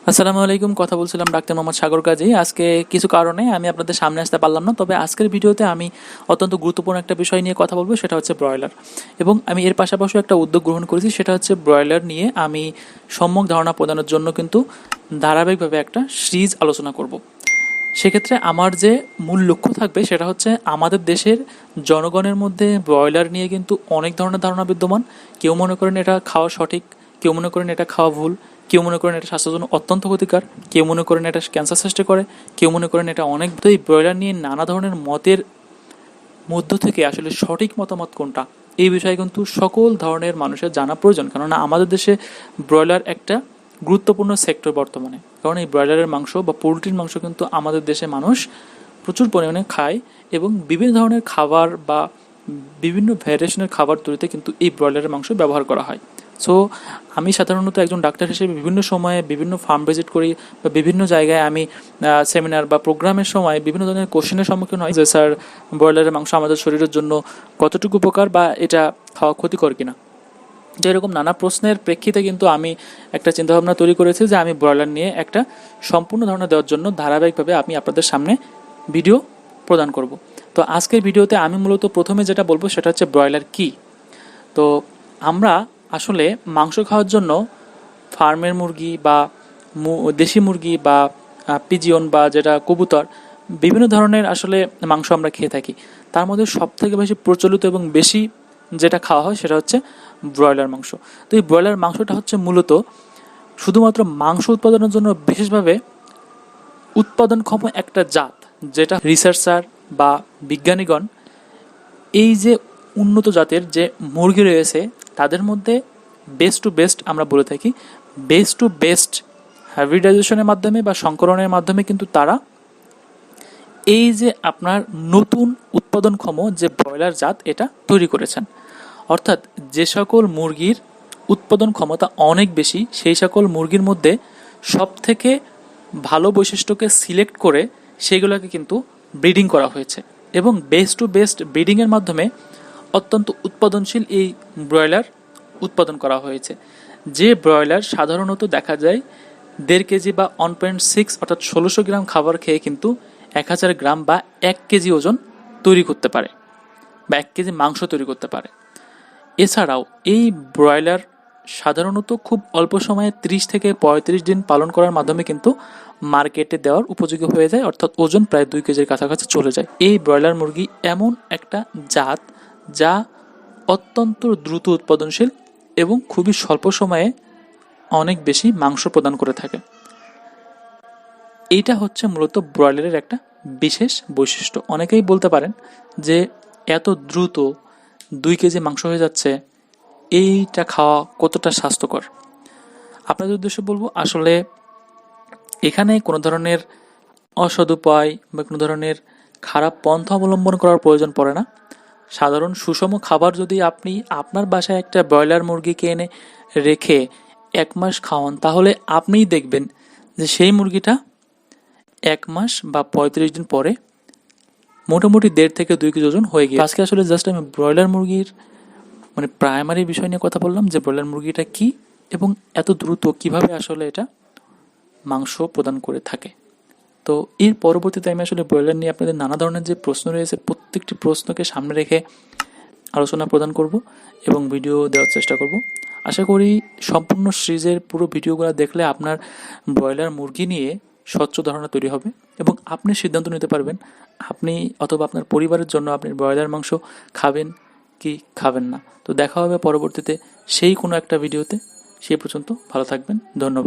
আসসালামু আলাইকুম। কথা বলছিলাম ডাক্তার মোহাম্মদ সাগর কাজী। আজকে কিছু কারণে আমি আপনাদের সামনে আসতে পারলাম না, তবে আজকের ভিডিওতে আমি অত্যন্ত গুরুত্বপূর্ণ একটা বিষয় নিয়ে কথা বলবো, সেটা হচ্ছে ব্রয়লার। এবং আমি এর পাশাপাশি একটা উদ্যোগ গ্রহণ করেছি, সেটা হচ্ছে ব্রয়লার নিয়ে আমি সম্যক ধারণা প্রদানের জন্য কিন্তু ধারাবাহিকভাবে একটা সিরিজ আলোচনা করব। সেক্ষেত্রে আমার যে মূল লক্ষ্য থাকবে সেটা হচ্ছে আমাদের দেশের জনগণের মধ্যে ব্রয়লার নিয়ে কিন্তু অনেক ধরনের ধারণা বিদ্যমান। কেউ মনে করেন এটা খাওয়া সঠিক, কেউ মনে করেন এটা খাওয়া ভুল, কেউ মনে করেন এটা স্বাস্থ্যের জন্য অত্যন্ত ক্ষতিকর, কেউ মনে করেন এটা ক্যান্সার সৃষ্টি করে, কেউ মনে করেন এটা অনেক। তো এই ব্রয়লার নিয়ে নানা ধরনের মতের মধ্য থেকে আসলে সঠিক মতামত কোনটা, এই বিষয়ে কিন্তু সকল ধরনের মানুষের জানা প্রয়োজন। কেননা আমাদের দেশে ব্রয়লার একটা গুরুত্বপূর্ণ সেক্টর বর্তমানে, কারণ এই ব্রয়লারের মাংস বা পোলট্রির মাংস কিন্তু আমাদের দেশে মানুষ প্রচুর পরিমাণে খায় এবং বিভিন্ন ধরনের খাবার বা বিভিন্ন ভ্যারিয়েশনের খাবার তৈরিতে কিন্তু এই ব্রয়লারের মাংস ব্যবহার করা হয়। সো আমি সাধারণত একজন ডাক্তার হিসেবে বিভিন্ন সময়ে বিভিন্ন ফার্ম ভিজিট করি বা বিভিন্ন জায়গায় আমি সেমিনার বা প্রোগ্রামের সময় বিভিন্ন ধরনের কোশ্চেনের সম্মুখীন হয় যে স্যার, ব্রয়লারের মাংস আমাদের শরীরের জন্য কতটুকু উপকার বা এটা খাওয়া ক্ষতিকর কিনা। তো এরকম নানা প্রশ্নের প্রেক্ষিতে কিন্তু আমি একটা চিন্তাভাবনা তৈরি করেছি যে আমি ব্রয়লার নিয়ে একটা সম্পূর্ণ ধারণা দেওয়ার জন্য ধারাবাহিকভাবে আমি আপনাদের সামনে ভিডিও প্রদান করব। তো আজকের ভিডিওতে আমি মূলত প্রথমে যেটা বলবো সেটা হচ্ছে ব্রয়লার কি। তো আমরা আসলে মাংস খাওয়ার জন্য ফার্মের মুরগি বা দেশি মুরগি বা পিজিয়ন বা যেটা কবুতর, বিভিন্ন ধরনের আসলে মাংস আমরা খেয়ে থাকি। তার মধ্যে সবথেকে বেশি প্রচলিত এবং বেশি যেটা খাওয়া হয় সেটা হচ্ছে ব্রয়লার মাংস। তো এই ব্রয়লার মাংসটা হচ্ছে মূলত শুধুমাত্র মাংস উৎপাদনের জন্য বিশেষভাবে উৎপাদনক্ষম একটা জাত, যেটা রিসার্চার বা বিজ্ঞানীগণ এই যে উন্নত জাতের যে মুরগি রয়েছে তাদের মধ্যে বেস্ট টু বেস্ট আমরা বলে থাকি, বেস্ট টু বেস্ট হাইব্রিডাইজেশনের মাধ্যমে বা সংকরণের মাধ্যমে কিন্তু তারা এই যে আপনার নতুন উৎপাদনক্ষম যে ব্রয়লার জাত এটা তৈরি করেছেন। অর্থাৎ যে সকল মুরগির উৎপাদন ক্ষমতা অনেক বেশি, সেই সকল মুরগির মধ্যে সব থেকে ভালো বৈশিষ্ট্যকে সিলেক্ট করে সেগুলোকে কিন্তু ব্রিডিং করা হয়েছে এবং বেস্ট টু বেস্ট ব্রিডিংয়ের মাধ্যমে অত্যন্ত উৎপাদনশীল এই ব্রয়লার উৎপাদন করা হয়েছে। যে ব্রয়লার সাধারণত দেখা যায় 1.5 কেজি বা 1.6 অর্থাৎ 1600 গ্রাম খাবার খেয়ে কিন্তু 1000 গ্রাম বা 1 কেজি ওজন তৈরি করতে পারে বা 1 কেজি মাংস তৈরি করতে পারে। এছাড়াও এই ব্রয়লার সাধারণত খুব অল্প সময়ে 30 থেকে 35 দিন পালন করার মাধ্যমে কিন্তু মার্কেটে দেওয়ার উপযোগী হয়ে যায়, অর্থাৎ ওজন প্রায় 2 কেজির কাছাকাছি চলে যায়। এই ব্রয়লার মুরগি এমন একটা জাত যা অত্যন্ত দ্রুত উৎপাদনশীল এবং খুবই স্বল্প সময়ে অনেক বেশি মাংস প্রদান করে থাকে। এইটা হচ্ছে মূলত ব্রয়লারের একটা বিশেষ বৈশিষ্ট্য। অনেকেই বলতে পারেন যে এত দ্রুত 2 কেজি মাংস হয়ে যাচ্ছে, এইটা খাওয়া কতটা স্বাস্থ্যকর। আপনাদের উদ্দেশ্যে বলবো, আসলে এখানে কোনো ধরনের অসৎ উপায় বা কোনো ধরনের খারাপ পন্থা অবলম্বন করার প্রয়োজন পড়ে না। সাধারণ সুষম খাবার যদি আপনি আপনার বাসায় একটা ব্রয়লার মুরগিকে এনে রেখে 1 মাস খাওয়ান, তাহলে আপনিই দেখবেন যে সেই মুরগিটা 1 মাস বা 35 দিন পরে মোটামুটি 1.5 থেকে 2 কেজি ওজন হয়ে গিয়ে। আজকে আসলে জাস্ট আমি ব্রয়লার মুরগির প্রাইমারি বিষয় নিয়ে কথা বললাম যে ব্রয়লার মুরগিটা কি এবং এত দ্রুত কিভাবে আসলে এটা মাংস প্রদান করে থাকে। তো এর পরবর্তীতে আমি আসলে ব্রয়লার নিয়ে আপনাদের নানা ধরনের যে প্রশ্ন রয়েছে প্রত্যেকটি প্রশ্নকে সামনে রেখে আলোচনা প্রদান করব এবং ভিডিও দেওয়ার চেষ্টা করব। আশা করি সম্পূর্ণ সিরিজের পুরো ভিডিওগুলো দেখলে আপনার ব্রয়লার মুরগি নিয়ে স্বচ্ছ ধারণা তৈরি হবে এবং আপনি সিদ্ধান্ত নিতে পারবেন আপনি অথবা আপনার পরিবারের জন্য আপনি ব্রয়লার মাংস খাবেন কি খাবেন না। তো দেখা হবে পরবর্তীতে সেই কোনো একটা ভিডিওতে। সেই পর্যন্ত ভালো থাকবেন। ধন্যবাদ।